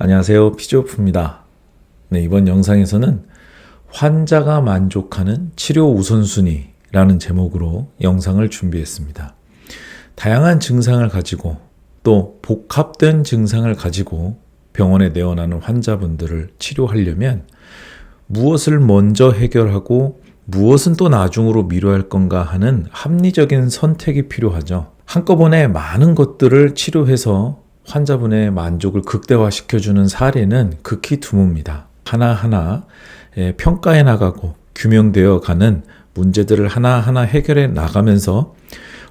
안녕하세요. 피지오프입니다. 네, 이번 영상에서는 환자가 만족하는 치료 우선순위라는 제목으로 영상을 준비했습니다. 다양한 증상을 가지고 또 복합된 증상을 가지고 병원에 내원하는 환자분들을 치료하려면 무엇을 먼저 해결하고 무엇은 또 나중으로 미뤄야 할 건가 하는 합리적인 선택이 필요하죠. 한꺼번에 많은 것들을 치료해서 환자분의 만족을 극대화시켜주는 사례는 극히 드뭅니다. 하나하나 평가해 나가고 규명되어 가는 문제들을 하나하나 해결해 나가면서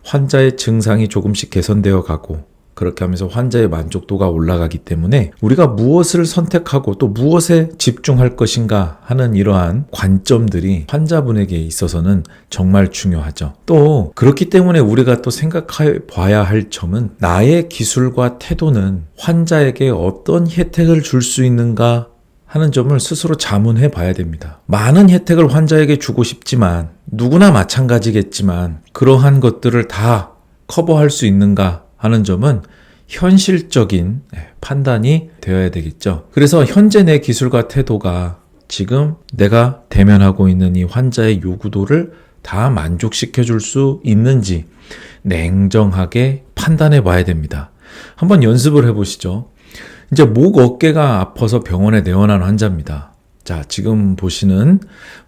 환자의 증상이 조금씩 개선되어 가고 그렇게 하면서 환자의 만족도가 올라가기 때문에 우리가 무엇을 선택하고 또 무엇에 집중할 것인가 하는 이러한 관점들이 환자분에게 있어서는 정말 중요하죠. 또 그렇기 때문에 우리가 또 생각해 봐야 할 점은 나의 기술과 태도는 환자에게 어떤 혜택을 줄 수 있는가 하는 점을 스스로 자문해 봐야 됩니다. 많은 혜택을 환자에게 주고 싶지만 누구나 마찬가지겠지만 그러한 것들을 다 커버할 수 있는가 하는 점은 현실적인 판단이 되어야 되겠죠. 그래서 현재 내 기술과 태도가 지금 내가 대면하고 있는 이 환자의 요구도를 다 만족시켜 줄 수 있는지 냉정하게 판단해 봐야 됩니다. 한번 연습을 해보시죠. 이제 목 어깨가 아파서 병원에 내원한 환자입니다. 자, 지금 보시는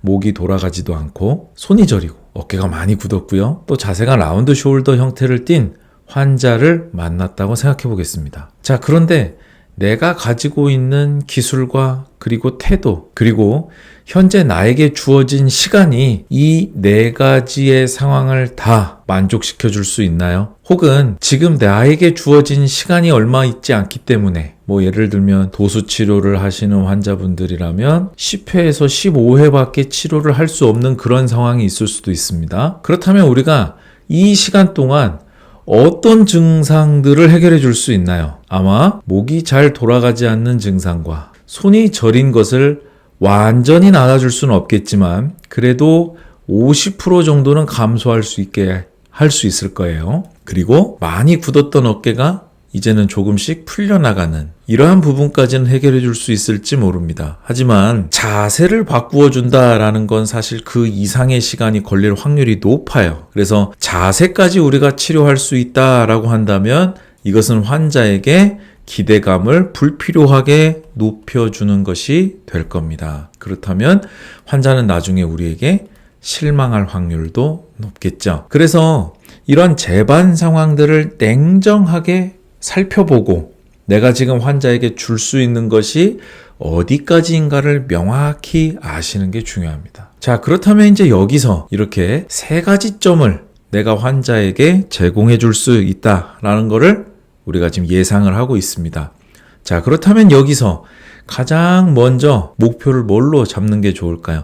목이 돌아가지도 않고 손이 저리고 어깨가 많이 굳었고요. 또 자세가 라운드 숄더 형태를 띈 환자를 만났다고 생각해 보겠습니다. 자, 그런데 내가 가지고 있는 기술과 그리고 태도, 그리고 현재 나에게 주어진 시간이 이 네 가지의 상황을 다 만족시켜 줄 수 있나요? 혹은 지금 나에게 주어진 시간이 얼마 있지 않기 때문에 예를 들면 도수 치료를 하시는 환자분들이라면 10회에서 15회밖에 치료를 할 수 없는 그런 상황이 있을 수도 있습니다. 그렇다면 우리가 이 시간 동안 어떤 증상들을 해결해 줄 수 있나요? 아마 목이 잘 돌아가지 않는 증상과 손이 저린 것을 완전히 나아줄 수는 없겠지만 그래도 50% 정도는 감소할 수 있게 할 수 있을 거예요. 그리고 많이 굳었던 어깨가 이제는 조금씩 풀려나가는 이러한 부분까지는 해결해 줄 수 있을지 모릅니다. 하지만 자세를 바꾸어 준다라는 건 사실 그 이상의 시간이 걸릴 확률이 높아요. 그래서 자세까지 우리가 치료할 수 있다라고 한다면 이것은 환자에게 기대감을 불필요하게 높여주는 것이 될 겁니다. 그렇다면 환자는 나중에 우리에게 실망할 확률도 높겠죠. 그래서 이런 재반 상황들을 냉정하게 살펴보고 내가 지금 환자에게 줄 수 있는 것이 어디까지인가를 명확히 아시는 게 중요합니다. 자, 그렇다면 이제 여기서 이렇게 세 가지 점을 내가 환자에게 제공해 줄 수 있다라는 거를 우리가 지금 예상을 하고 있습니다. 자, 그렇다면 여기서 가장 먼저 목표를 뭘로 잡는 게 좋을까요?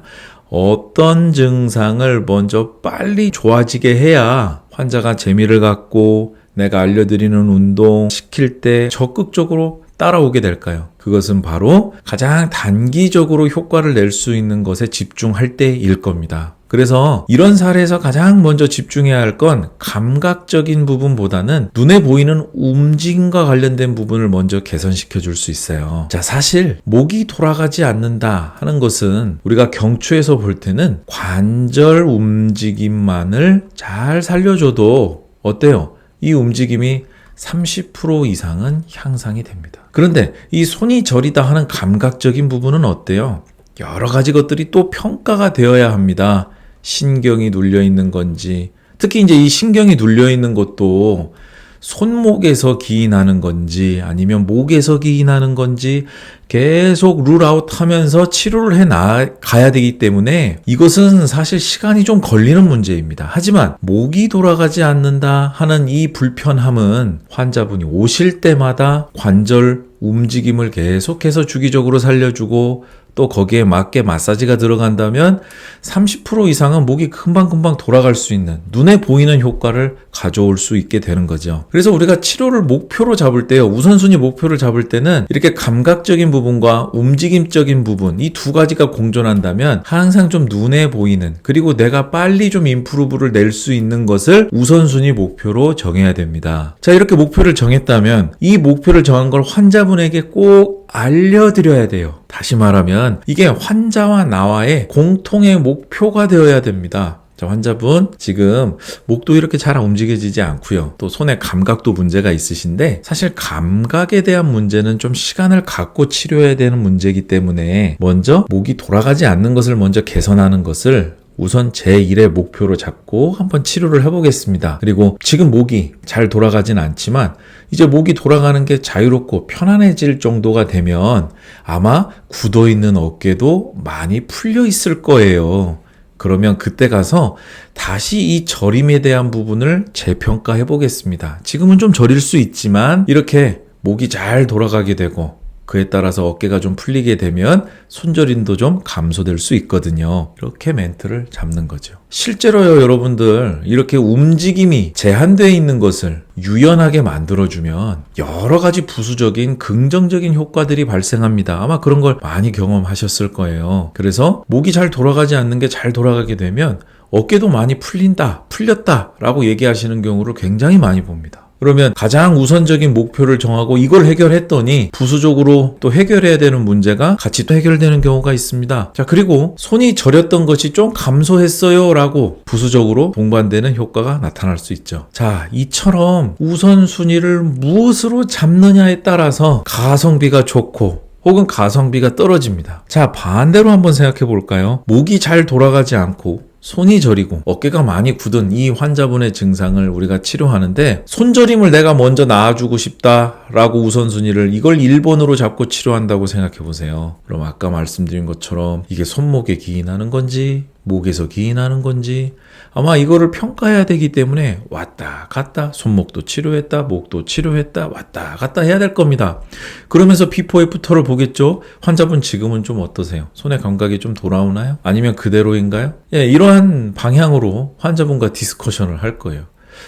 어떤 증상을 먼저 빨리 좋아지게 해야 환자가 재미를 갖고 내가 알려드리는 운동 시킬 때 적극적으로 따라오게 될까요? 그것은 바로 가장 단기적으로 효과를 낼 수 있는 것에 집중할 때일 겁니다. 그래서 이런 사례에서 가장 먼저 집중해야 할 건 감각적인 부분보다는 눈에 보이는 움직임과 관련된 부분을 먼저 개선시켜 줄 수 있어요. 자, 사실 목이 돌아가지 않는다 하는 것은 우리가 경추에서 볼 때는 관절 움직임만을 잘 살려줘도 어때요? 이 움직임이 30% 이상은 향상이 됩니다. 그런데 이 손이 저리다 하는 감각적인 부분은 어때요? 여러 가지 것들이 또 평가가 되어야 합니다. 신경이 눌려 있는 건지, 특히 이제 이 신경이 눌려 있는 것도 손목에서 기인하는 건지 아니면 목에서 기인하는 건지 계속 룰아웃 하면서 치료를 해 나가야 되기 때문에 이것은 사실 시간이 좀 걸리는 문제입니다. 하지만 목이 돌아가지 않는다 하는 이 불편함은 환자분이 오실 때마다 관절 움직임을 계속해서 주기적으로 살려주고 또 또 거기에 맞게 마사지가 들어간다면 30% 이상은 목이 금방금방 돌아갈 수 있는 눈에 보이는 효과를 가져올 수 있게 되는 거죠. 그래서 우리가 치료를 목표로 잡을 때요, 우선순위 목표를 잡을 때는 이렇게 감각적인 부분과 움직임적인 부분, 이 두 가지가 공존한다면 항상 좀 눈에 보이는, 그리고 내가 빨리 좀 임프루브를 낼 수 있는 것을 우선순위 목표로 정해야 됩니다. 자, 이렇게 목표를 정했다면 이 목표를 정한 걸 환자분에게 꼭 알려드려야 돼요. 다시 말하면 이게 환자와 나와의 공통의 목표가 되어야 됩니다. 자, 환자분 지금 목도 이렇게 잘 움직여지지 않고요. 또 손의 감각도 문제가 있으신데, 사실 감각에 대한 문제는 좀 시간을 갖고 치료해야 되는 문제이기 때문에 먼저 목이 돌아가지 않는 것을 먼저 개선하는 것을 우선 제1의 목표로 잡고 한번 치료를 해보겠습니다. 그리고 지금 목이 잘 돌아가진 않지만 이제 목이 돌아가는 게 자유롭고 편안해질 정도가 되면 아마 굳어있는 어깨도 많이 풀려 있을 거예요. 그러면 그때 가서 다시 이 저림에 대한 부분을 재평가해 보겠습니다. 지금은 좀 저릴 수 있지만 이렇게 목이 잘 돌아가게 되고 그에 따라서 어깨가 좀 풀리게 되면 손저림도 좀 감소될 수 있거든요. 이렇게 멘트를 잡는 거죠. 실제로요, 여러분들, 이렇게 움직임이 제한되어 있는 것을 유연하게 만들어주면 여러 가지 부수적인 긍정적인 효과들이 발생합니다. 아마 그런 걸 많이 경험하셨을 거예요. 그래서 목이 잘 돌아가지 않는 게 잘 돌아가게 되면 어깨도 많이 풀린다, 풀렸다 라고 얘기하시는 경우를 굉장히 많이 봅니다. 그러면 가장 우선적인 목표를 정하고 이걸 해결했더니 부수적으로 또 해결해야 되는 문제가 같이 또 해결되는 경우가 있습니다. 자, 그리고 손이 저렸던 것이 좀 감소했어요 라고 부수적으로 동반되는 효과가 나타날 수 있죠. 자, 이처럼 우선순위를 무엇으로 잡느냐에 따라서 가성비가 좋고 혹은 가성비가 떨어집니다. 자, 반대로 한번 생각해 볼까요? 목이 잘 돌아가지 않고 손이 저리고 어깨가 많이 굳은 이 환자분의 증상을 우리가 치료하는데, 손저림을 내가 먼저 놔주고 싶다라고 우선순위를 이걸 1번으로 잡고 치료한다고 생각해 보세요. 그럼 아까 말씀드린 것처럼 이게 손목에 기인하는 건지 목에서 기인하는 건지 아마 이거를 평가해야 되기 때문에 왔다 갔다 손목도 치료했다 목도 치료했다 왔다 갔다 해야 될 겁니다. 그러면서 비포 애프터를 보겠죠. 환자분 지금은 좀 어떠세요? 손의 감각이 좀 돌아오나요? 아니면 그대로인가요? 예, 이러한 방향으로 환자분과 디스커션을 할 거예요.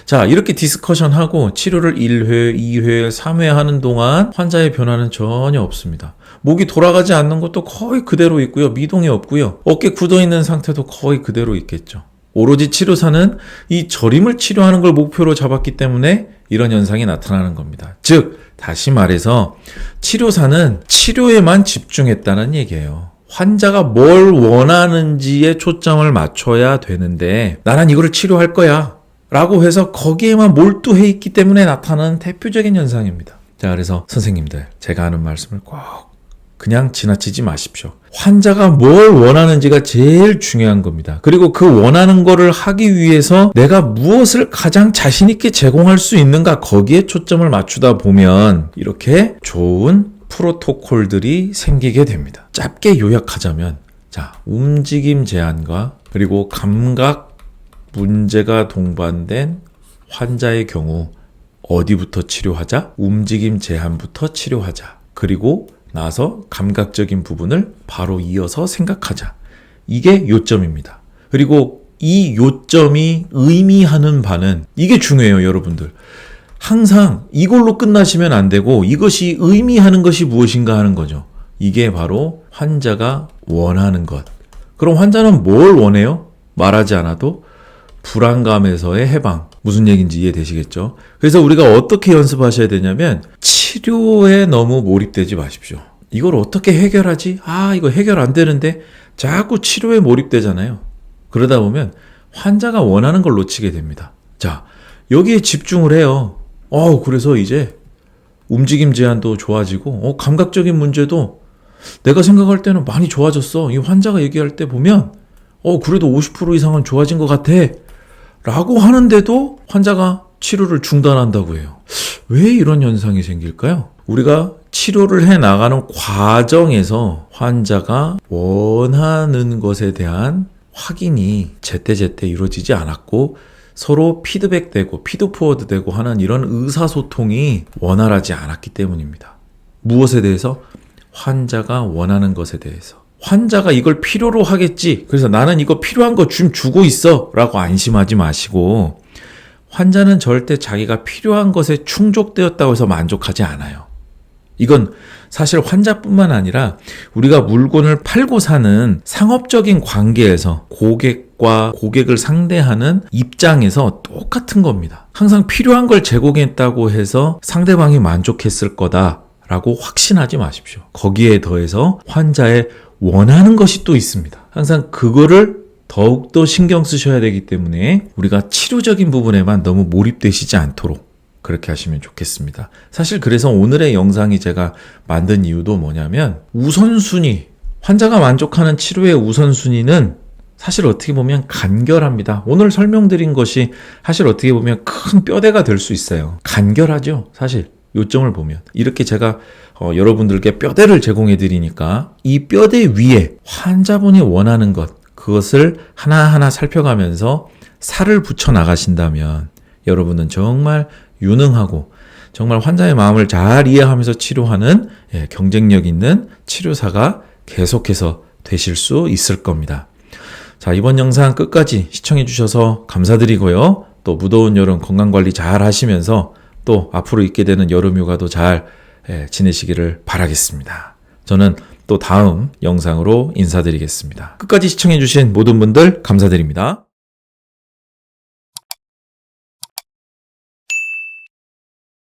자, 이렇게 디스커션하고 치료를 1회, 2회, 3회 하는 동안 환자의 변화는 전혀 없습니다. 목이 돌아가지 않는 것도 거의 그대로 있고요. 미동이 없고요. 어깨 굳어있는 상태도 거의 그대로 있겠죠. 오로지 치료사는 이 저림을 치료하는 걸 목표로 잡았기 때문에 이런 현상이 나타나는 겁니다. 즉, 다시 말해서 치료사는 치료에만 집중했다는 얘기예요. 환자가 뭘 원하는지에 초점을 맞춰야 되는데 나는 이거를 치료할 거야 라고 해서 거기에만 몰두해 있기 때문에 나타나는 대표적인 현상입니다. 자, 그래서 선생님들, 제가 하는 말씀을 꼭 그냥 지나치지 마십시오. 환자가 뭘 원하는지가 제일 중요한 겁니다. 그리고 그 원하는 거를 하기 위해서 내가 무엇을 가장 자신 있게 제공할 수 있는가, 거기에 초점을 맞추다 보면 이렇게 좋은 프로토콜들이 생기게 됩니다. 짧게 요약하자면, 자, 움직임 제한과 그리고 감각 문제가 동반된 환자의 경우 어디부터 치료하자? 움직임 제한부터 치료하자. 그리고 나서 감각적인 부분을 바로 이어서 생각하자. 이게 요점입니다. 그리고 이 요점이 의미하는 바는 이게 중요해요, 여러분들. 항상 이걸로 끝나시면 안 되고 이것이 의미하는 것이 무엇인가 하는 거죠. 이게 바로 환자가 원하는 것. 그럼 환자는 뭘 원해요? 말하지 않아도 불안감에서의 해방. 무슨 얘기인지 이해되시겠죠? 그래서 우리가 어떻게 연습하셔야 되냐면 치료에 너무 몰입되지 마십시오. 이걸 어떻게 해결하지? 이거 해결 안 되는데 자꾸 치료에 몰입되잖아요. 그러다 보면 환자가 원하는 걸 놓치게 됩니다. 자, 여기에 집중을 해요. 그래서 이제 움직임 제한도 좋아지고 감각적인 문제도 내가 생각할 때는 많이 좋아졌어. 이 환자가 얘기할 때 보면 그래도 50% 이상은 좋아진 것 같아 라고 하는데도 환자가 치료를 중단한다고 해요. 왜 이런 현상이 생길까요? 우리가 치료를 해나가는 과정에서 환자가 원하는 것에 대한 확인이 제때제때 이루어지지 않았고 서로 피드백되고 피드포워드되고 하는 이런 의사소통이 원활하지 않았기 때문입니다. 무엇에 대해서? 환자가 원하는 것에 대해서. 환자가 이걸 필요로 하겠지. 그래서 나는 이거 필요한 거 좀 주고 있어. 라고 안심하지 마시고, 환자는 절대 자기가 필요한 것에 충족되었다고 해서 만족하지 않아요. 이건 사실 환자뿐만 아니라 우리가 물건을 팔고 사는 상업적인 관계에서 고객과 고객을 상대하는 입장에서 똑같은 겁니다. 항상 필요한 걸 제공했다고 해서 상대방이 만족했을 거다라고 확신하지 마십시오. 거기에 더해서 환자의 원하는 것이 또 있습니다. 항상 그거를 더욱더 신경 쓰셔야 되기 때문에 우리가 치료적인 부분에만 너무 몰입되시지 않도록 그렇게 하시면 좋겠습니다. 사실 그래서 오늘의 영상이 제가 만든 이유도 뭐냐면 우선순위, 환자가 만족하는 치료의 우선순위는 사실 어떻게 보면 간결합니다. 오늘 설명드린 것이 사실 어떻게 보면 큰 뼈대가 될 수 있어요. 간결하죠, 사실. 요점을 보면. 이렇게 제가 여러분들께 뼈대를 제공해 드리니까 이 뼈대 위에 환자분이 원하는 것, 그것을 하나하나 살펴가면서 살을 붙여 나가신다면 여러분은 정말 유능하고 정말 환자의 마음을 잘 이해하면서 치료하는 경쟁력 있는 치료사가 계속해서 되실 수 있을 겁니다. 자, 이번 영상 끝까지 시청해 주셔서 감사드리고요. 또 무더운 여름 건강관리 잘 하시면서 또 앞으로 있게 되는 여름 휴가도 잘 지내시기를 바라겠습니다. 저는 또 다음 영상으로 인사드리겠습니다. 끝까지 시청해 주신 모든 분들 감사드립니다.